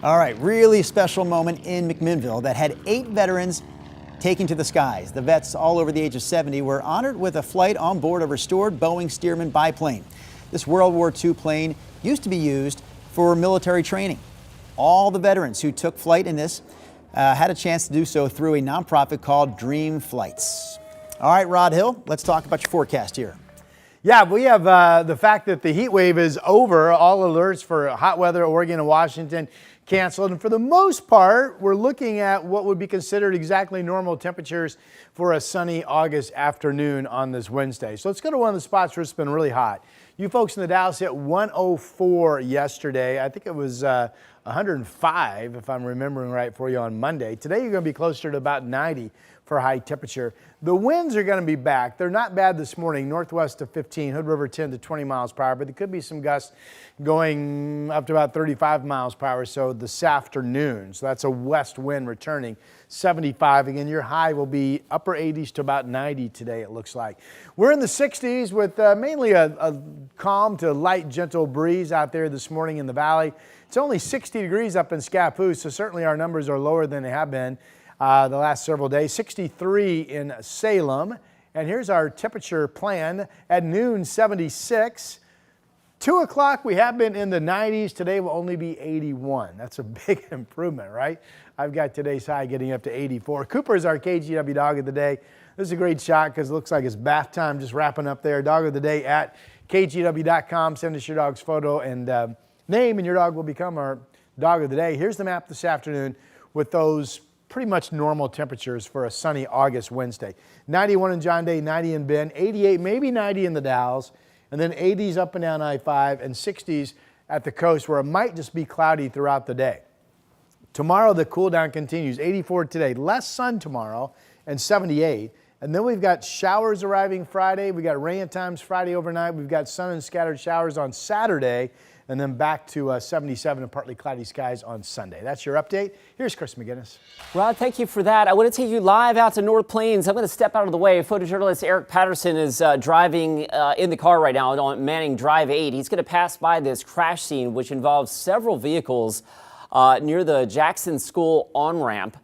All right, really special moment in McMinnville that had 8 veterans taken to the skies. The vets, all over the age of 70, were honored with a flight on board a restored Boeing Stearman biplane. This World War II plane used to be used for military training. All the veterans who took flight in this had a chance to do so through a nonprofit called Dream Flights. All right, Rod Hill, let's talk about your forecast here. Yeah, we have the fact that the heat wave is over. All alerts for hot weather, Oregon and Washington canceled. And for the most part, we're looking at what would be considered exactly normal temperatures for a sunny August afternoon on this Wednesday. So let's go to one of the spots where it's been really hot. You folks in the Dalles hit 104 yesterday. I think it was 105, if I'm remembering right, for you on Monday. Today, you're going to be closer to about 90 for high temperature. The winds are going to be back. They're not bad this morning, northwest of 15, Hood River 10 to 20 miles per hour, but there could be some gusts going up to about 35 miles per hour so this afternoon. So that's a west wind returning, 75. Again, your high will be upper 80s to about 90 today, it looks like. We're in the 60s with mainly a calm to light, gentle breeze out there this morning in the valley. It's only 60 degrees up in Scappoose, so certainly our numbers are lower than they have been the last several days. 63 in Salem. And here's our temperature plan at noon, 76. 2 o'clock, we have been in the 90s. Today will only be 81. That's a big improvement, right? I've got today's high getting up to 84. Cooper is our KGW dog of the day. This is a great shot because it looks like it's bath time just wrapping up there. Dog of the day at KGW.com. Send us your dog's photo and name, and your dog will become our dog of the day. Here's the map this afternoon with those pretty much normal temperatures for a sunny August Wednesday. 91 in John Day, 90 in Bend, 88, maybe 90 in the Dalles, and then 80s up and down I-5 and 60s at the coast where it might just be cloudy throughout the day. Tomorrow the cool down continues, 84 today, less sun tomorrow and 78. And then we've got showers arriving Friday. We got rain at times Friday overnight. We've got sun and scattered showers on Saturday, and then back to 77 and partly cloudy skies on Sunday. That's your update. Here's Chris McGinnis. Rod, thank you for that. I want to take you live out to North Plains. I'm going to step out of the way. Photojournalist Eric Patterson is driving in the car right now on Manning Drive 8. He's going to pass by this crash scene, which involves several vehicles near the Jackson School on-ramp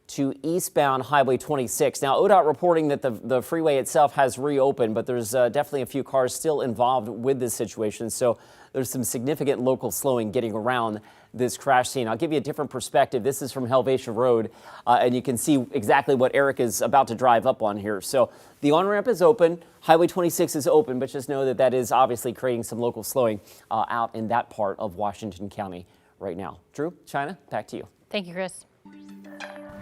to eastbound Highway 26. Now, ODOT reporting that the freeway itself has reopened, but there's definitely a few cars still involved with this situation. So there's some significant local slowing getting around this crash scene. I'll give you a different perspective. This is from Helvetia Road, and you can see exactly what Eric is about to drive up on here. So the on-ramp is open. Highway 26 is open, but just know that that is obviously creating some local slowing out in that part of Washington County right now. Drew, China, back to you. Thank you, Chris.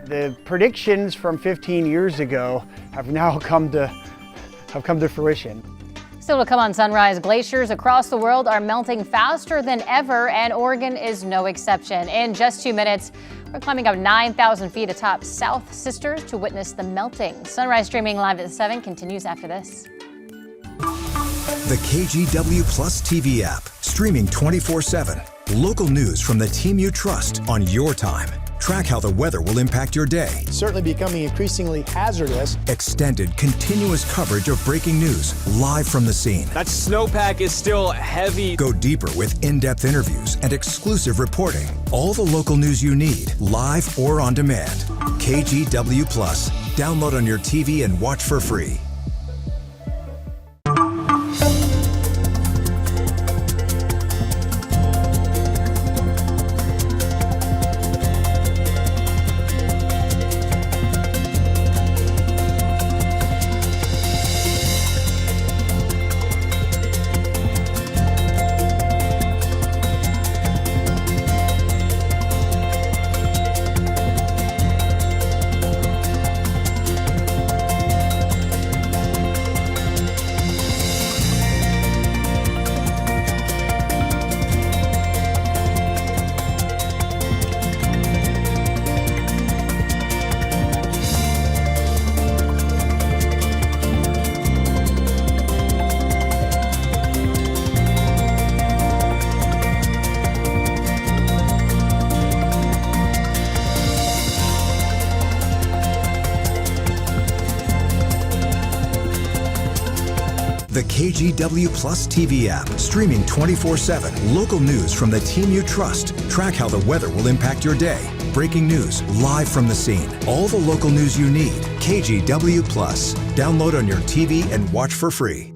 The predictions from 15 years ago have now come to fruition. Still to come on Sunrise, glaciers across the world are melting faster than ever, and Oregon is no exception. In just 2 minutes, we're climbing up 9,000 feet atop South Sisters to witness the melting. Sunrise streaming live at 7 continues after this. The KGW Plus TV app, streaming 24/7. Local news from the team you trust on your time. Track how the weather will impact your day. Certainly becoming increasingly hazardous. Extended, continuous coverage of breaking news live from the scene. That snowpack is still heavy. Go deeper with in-depth interviews and exclusive reporting. All the local news you need, live or on demand. KGW Plus. Download on your TV and watch for free. The KGW Plus TV app, streaming 24/7. Local news from the team you trust. Track how the weather will impact your day. Breaking news live from the scene. All the local news you need. KGW Plus. Download on your TV and watch for free.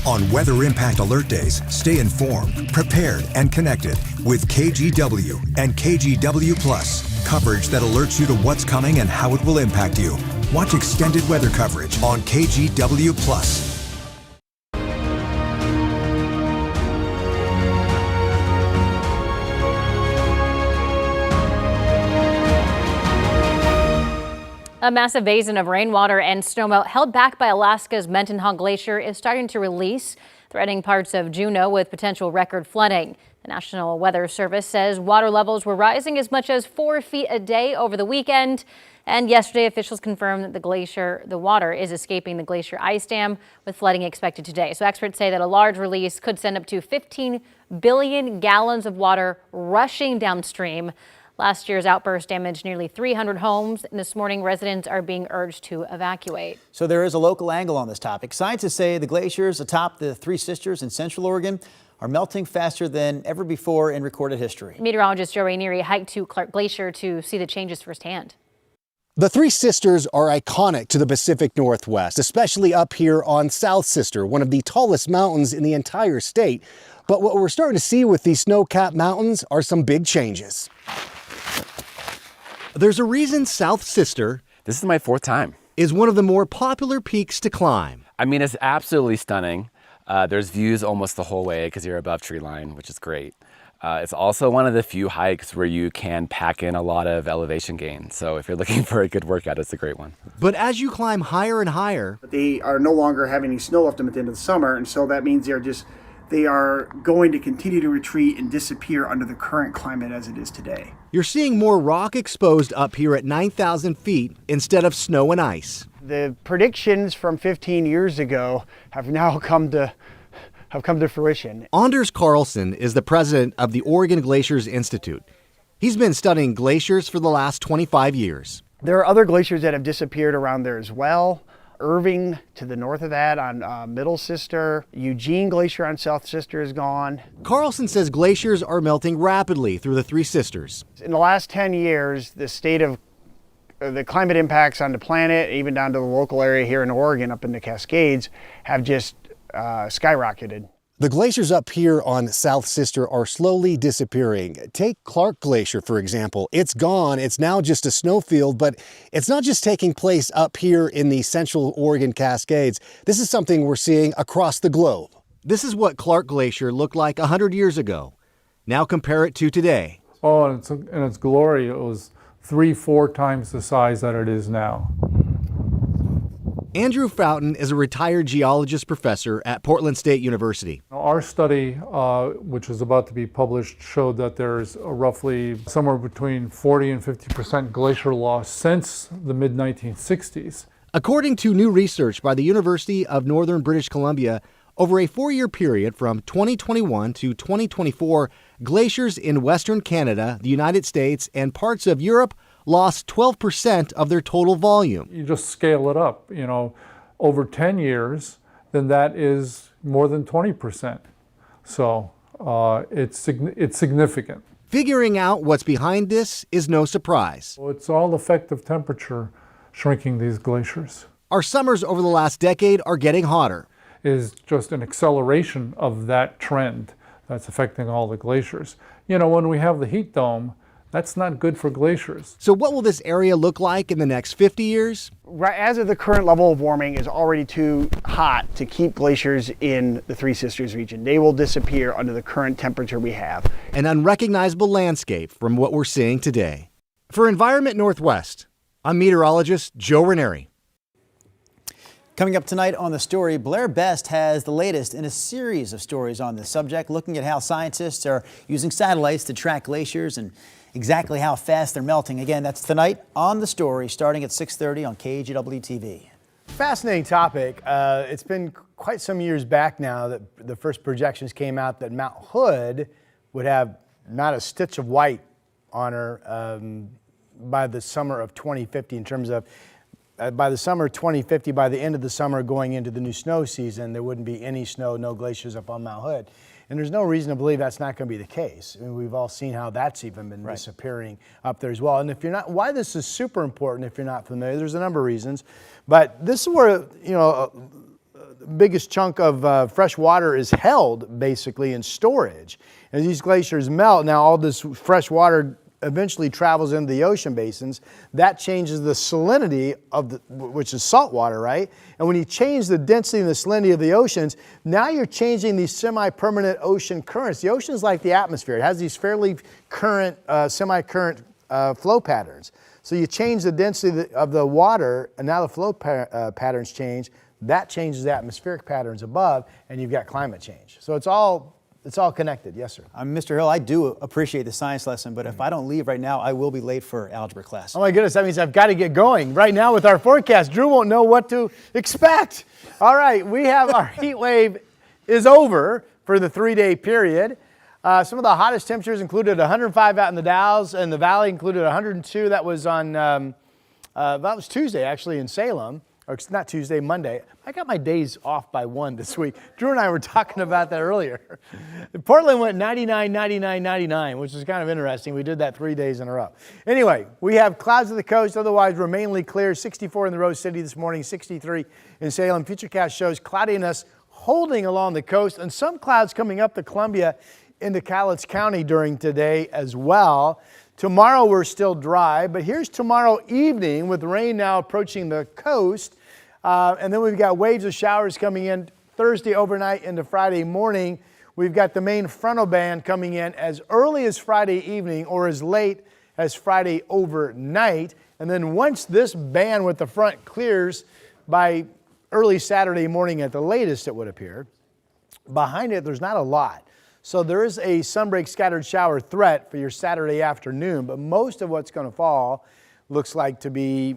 On Weather Impact Alert Days, stay informed, prepared, and connected with KGW and KGW Plus. Coverage that alerts you to what's coming and how it will impact you. Watch extended weather coverage on KGW Plus. A massive basin of rainwater and snowmelt held back by Alaska's Mendenhall Glacier is starting to release, threatening parts of Juneau with potential record flooding. The National Weather Service says water levels were rising as much as 4 feet a day over the weekend. And yesterday, officials confirmed that the water is escaping the Glacier ice dam, with flooding expected today. So experts say that a large release could send up to 15 billion gallons of water rushing downstream. Last year's outburst damaged nearly 300 homes, and this morning residents are being urged to evacuate. So there is a local angle on this topic. Scientists say the glaciers atop the Three Sisters in Central Oregon are melting faster than ever before in recorded history. Meteorologist Joe Rainieri hiked to Clark Glacier to see the changes firsthand. The Three Sisters are iconic to the Pacific Northwest, especially up here on South Sister, one of the tallest mountains in the entire state. But what we're starting to see with these snow-capped mountains are some big changes. There's a reason South Sister, this is my 4th time, is one of the more popular peaks to climb. I mean, it's absolutely stunning. There's views almost the whole way because you're above tree line, which is great. It's also one of the few hikes where you can pack in a lot of elevation gain. So if you're looking for a good workout, it's a great one. But as you climb higher and higher, they are no longer having any snow left them at the end of the summer, and so that means they are going to continue to retreat and disappear under the current climate as it is today. You're seeing more rock exposed up here at 9,000 feet instead of snow and ice. The predictions from 15 years ago have now come to fruition. Anders Carlson is the president of the Oregon Glaciers Institute. He's been studying glaciers for the last 25 years. There are other glaciers that have disappeared around there as well. Irving to the north of that on Middle Sister. Eugene Glacier on South Sister is gone. Carlson says glaciers are melting rapidly through the Three Sisters. In the last 10 years, the state of the climate impacts on the planet, even down to the local area here in Oregon up in the Cascades, have just skyrocketed. The glaciers up here on South Sister are slowly disappearing. Take Clark Glacier, for example. It's gone. It's now just a snowfield, but it's not just taking place up here in the central Oregon Cascades. This is something we're seeing across the globe. This is what Clark Glacier looked like 100 years ago. Now compare it to today. Oh, and in its glory, it was 3-4 times the size that it is now. Andrew Fountain is a retired geologist professor at Portland State University. Our study, which is about to be published, showed that there's roughly somewhere between 40 and 50% glacier loss since the mid-1960s. According to new research by the University of Northern British Columbia, over a 4-year period from 2021 to 2024, glaciers in Western Canada, the United States, and parts of Europe lost 12% of their total volume. You just scale it up, over 10 years, then that is more than 20%. So it's significant. Figuring out what's behind this is no surprise. Well, it's all effective temperature shrinking these glaciers. Our summers over the last decade are getting hotter. Is just an acceleration of that trend that's affecting all the glaciers. When we have the heat dome, that's not good for glaciers. So what will this area look like in the next 50 years? Right, as of the current level of warming is already too hot to keep glaciers in the Three Sisters region. They will disappear under the current temperature we have. An unrecognizable landscape from what we're seeing today. For Environment Northwest, I'm meteorologist Joe Ranieri. Coming up tonight on The Story, Blair Best has the latest in a series of stories on this subject, looking at how scientists are using satellites to track glaciers and exactly how fast they're melting. Again, that's tonight on The Story, starting at 6:30 on KGW TV. Fascinating topic. It's been quite some years back now that the first projections came out that Mount Hood would have not a stitch of white on her by the summer of 2050 in terms of by the summer of 2050, by the end of the summer going into the new snow season, there wouldn't be any snow, no glaciers up on Mount Hood. And there's no reason to believe that's not going to be the case. I mean, we've all seen how that's even been disappearing up there as well. And if you're not, why this is super important if you're not familiar, there's a number of reasons. But this is where, the biggest chunk of fresh water is held basically in storage. As these glaciers melt, now all this fresh water eventually travels into the ocean basins. That changes the salinity of which is salt water, right? And when you change the density and the salinity of the oceans, now you're changing these semi-permanent ocean currents. The ocean is like the atmosphere. It has these fairly current, semi-current flow patterns. So you change the density of the water, and now the flow patterns change. That changes the atmospheric patterns above, and you've got climate change. So it's all connected. Yes, sir. Mr. Hill, I do appreciate the science lesson, but if I don't leave right now, I will be late for algebra class. Oh my goodness, that means I've got to get going right now with our forecast. Drew won't know what to expect. All right, we have our heat wave is over for the 3-day period. Some of the hottest temperatures included 105 out in the Dalles, and the Valley included 102. That was on that was Tuesday actually in Salem. Or it's not Tuesday, Monday. I got my days off by 1 this week. Drew and I were talking about that earlier. Portland went 99, 99, 99, which is kind of interesting. We did that 3 days in a row. Anyway, we have clouds at the coast, otherwise we're mainly clear. 64 in the Rose City this morning, 63 in Salem. Futurecast shows cloudiness holding along the coast, and some clouds coming up the Columbia into Cowlitz County during today as well. Tomorrow we're still dry, but here's tomorrow evening with rain now approaching the coast. And then we've got waves of showers coming in Thursday overnight into Friday morning. We've got the main frontal band coming in as early as Friday evening or as late as Friday overnight. And then once this band with the front clears by early Saturday morning at the latest, it would appear, behind it there's not a lot. So there is a sunbreak scattered shower threat for your Saturday afternoon, but most of what's going to fall looks like to be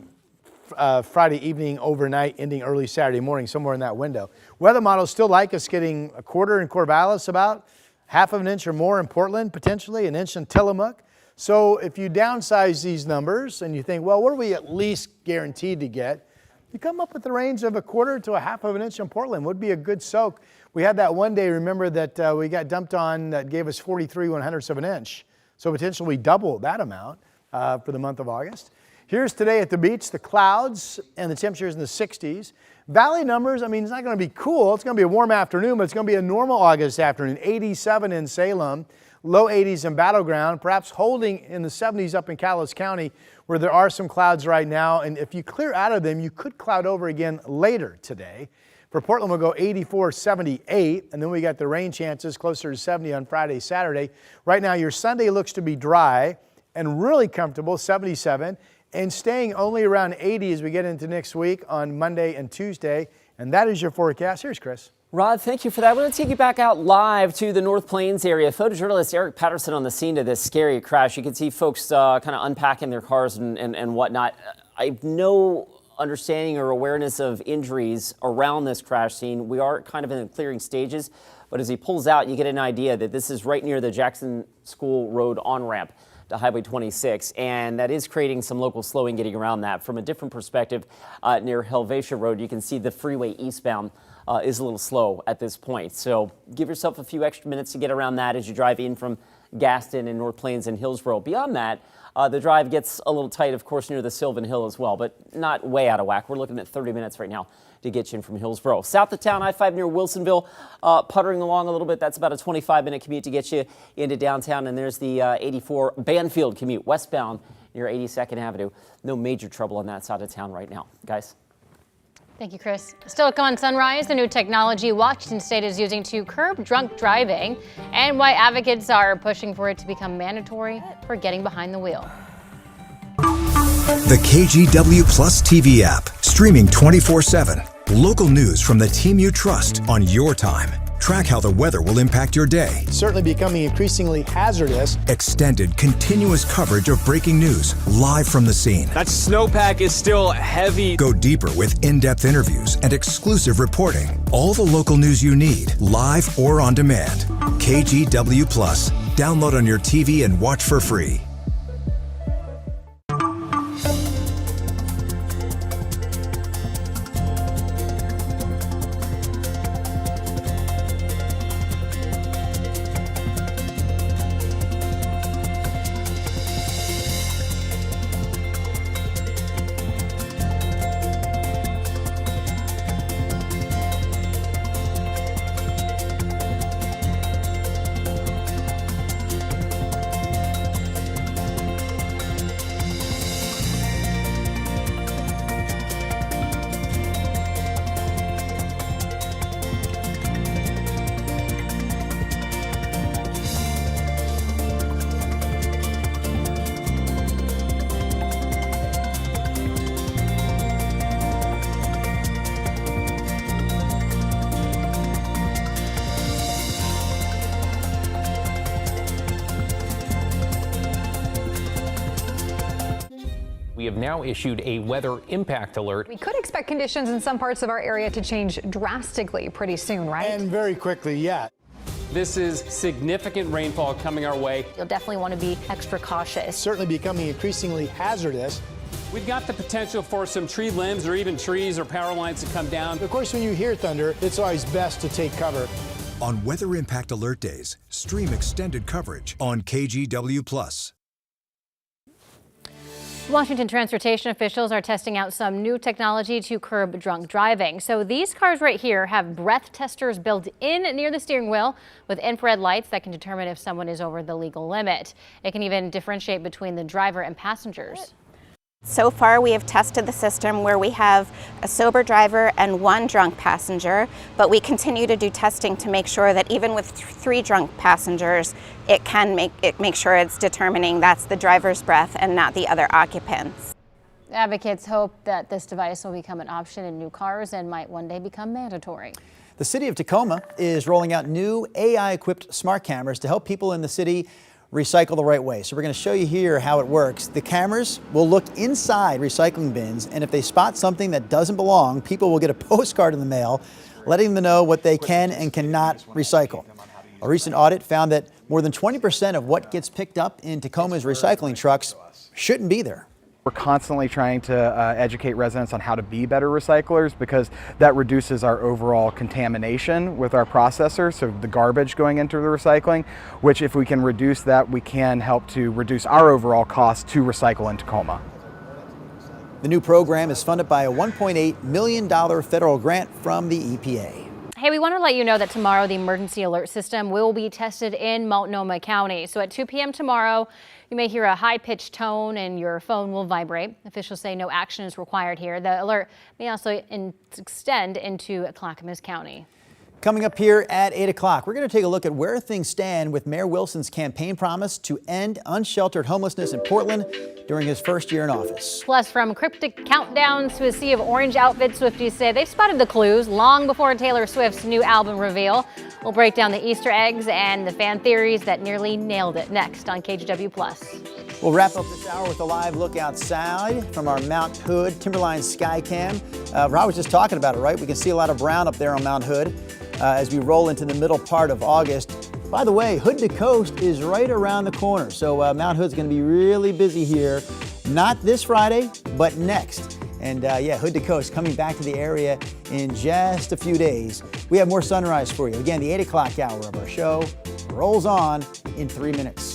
Friday evening, overnight, ending early Saturday morning, somewhere in that window. Weather models still like us getting a quarter in Corvallis, about half of an inch or more in Portland, potentially an inch in Tillamook. So if you downsize these numbers and you think, well, what are we at least guaranteed to get? You come up with the range of a quarter to a half of an inch in Portland would be a good soak. We had that one day, remember, that we got dumped on that gave us 43/100ths of an inch. So potentially double that amount for the month of August. Here's today at the beach, the clouds and the temperatures in the 60s. Valley numbers, I mean, it's not going to be cool. It's going to be a warm afternoon, but it's going to be a normal August afternoon. 87 in Salem, low 80s in Battleground, perhaps holding in the 70s up in Cowlitz County, where there are some clouds right now. And if you clear out of them, you could cloud over again later today. For Portland, we'll go 84, 78, and then we got the rain chances closer to 70 on Friday, Saturday. Right now, your Sunday looks to be dry and really comfortable, 77, and staying only around 80 as we get into next week on Monday and Tuesday. And that is your forecast. Here's Chris. Rod, thank you for that. We're going to take you back out live to the North Plains area. Photojournalist Eric Patterson on the scene of this scary crash. You can see folks kind of unpacking their cars and whatnot. I have no understanding or awareness of injuries around this crash scene. We are kind of in the clearing stages, but as he pulls out, you get an idea that this is right near the Jackson School Road on-ramp to Highway 26, and that is creating some local slowing getting around that. From a different perspective, near Helvetia Road, you can see the freeway eastbound is a little slow at this point. So give yourself a few extra minutes to get around that as you drive in from Gaston and North Plains and Hillsborough. Beyond that, the drive gets a little tight, of course, near the Sylvan Hill as well, but not way out of whack. We're looking at 30 minutes right now to get you in from Hillsborough. South of town, I-5 near Wilsonville, puttering along a little bit. That's about a 25-minute commute to get you into downtown. And there's the 84 Banfield commute westbound near 82nd Avenue. No major trouble on that side of town right now. Guys. Thank you, Chris. Still to come on Sunrise, the new technology Washington State is using to curb drunk driving and why advocates are pushing for it to become mandatory for getting behind the wheel. The KGW Plus TV app, streaming 24/7. Local news from the team you trust on your time. Track how the weather will impact your day. Certainly becoming increasingly hazardous. Extended, continuous coverage of breaking news live from the scene. That snowpack is still heavy. Go deeper with in-depth interviews and exclusive reporting. All the local news you need, live or on demand. KGW Plus. Download on your TV and watch for free. We have now issued a weather impact alert. We could expect conditions in some parts of our area to change drastically pretty soon, right? And very quickly, yeah. This is significant rainfall coming our way. You'll definitely want to be extra cautious. Certainly becoming increasingly hazardous. We've got the potential for some tree limbs or even trees or power lines to come down. Of course, when you hear thunder, it's always best to take cover. On Weather Impact Alert Days, stream extended coverage on KGW Plus. Washington transportation officials are testing out some new technology to curb drunk driving. So these cars right here have breath testers built in near the steering wheel with infrared lights that can determine if someone is over the legal limit. It can even differentiate between the driver and passengers. So far, we have tested the system where we have a sober driver and 1 drunk passenger, but we continue to do testing to make sure that even with 3 drunk passengers, it can make sure it's determining that's the driver's breath and not the other occupants. Advocates hope that this device will become an option in new cars and might one day become mandatory. The city of Tacoma is rolling out new AI-equipped smart cameras to help people in the city recycle the right way. So we're going to show you here how it works. The cameras will look inside recycling bins, and if they spot something that doesn't belong, people will get a postcard in the mail letting them know what they can and cannot recycle. A recent audit found that more than 20% of what gets picked up in Tacoma's recycling trucks shouldn't be there. We're constantly trying to educate residents on how to be better recyclers, because that reduces our overall contamination with our processor, so the garbage going into the recycling, which if we can reduce that, we can help to reduce our overall cost to recycle in Tacoma. The new program is funded by a $1.8 million federal grant from the EPA. Hey, we want to let you know that tomorrow the emergency alert system will be tested in Multnomah County. So at 2 p.m. tomorrow, you may hear a high-pitched tone and your phone will vibrate. Officials say no action is required here. The alert may also extend into Clackamas County. Coming up here at 8 o'clock, we're going to take a look at where things stand with Mayor Wilson's campaign promise to end unsheltered homelessness in Portland during his first year in office. Plus, from cryptic countdowns to a sea of orange outfits, Swifties say they've spotted the clues long before Taylor Swift's new album reveal. We'll break down the Easter eggs and the fan theories that nearly nailed it next on KGW+. We'll wrap up this hour with a live look outside from our Mount Hood Timberline Skycam. Rob was just talking about it, right? We can see a lot of brown up there on Mount Hood as we roll into the middle part of August. By the way, Hood to Coast is right around the corner, so Mount Hood's going to be really busy here. Not this Friday, but next. And yeah, Hood to Coast coming back to the area in just a few days. We have more sunrise for you. Again, the 8 o'clock hour of our show rolls on in 3 minutes.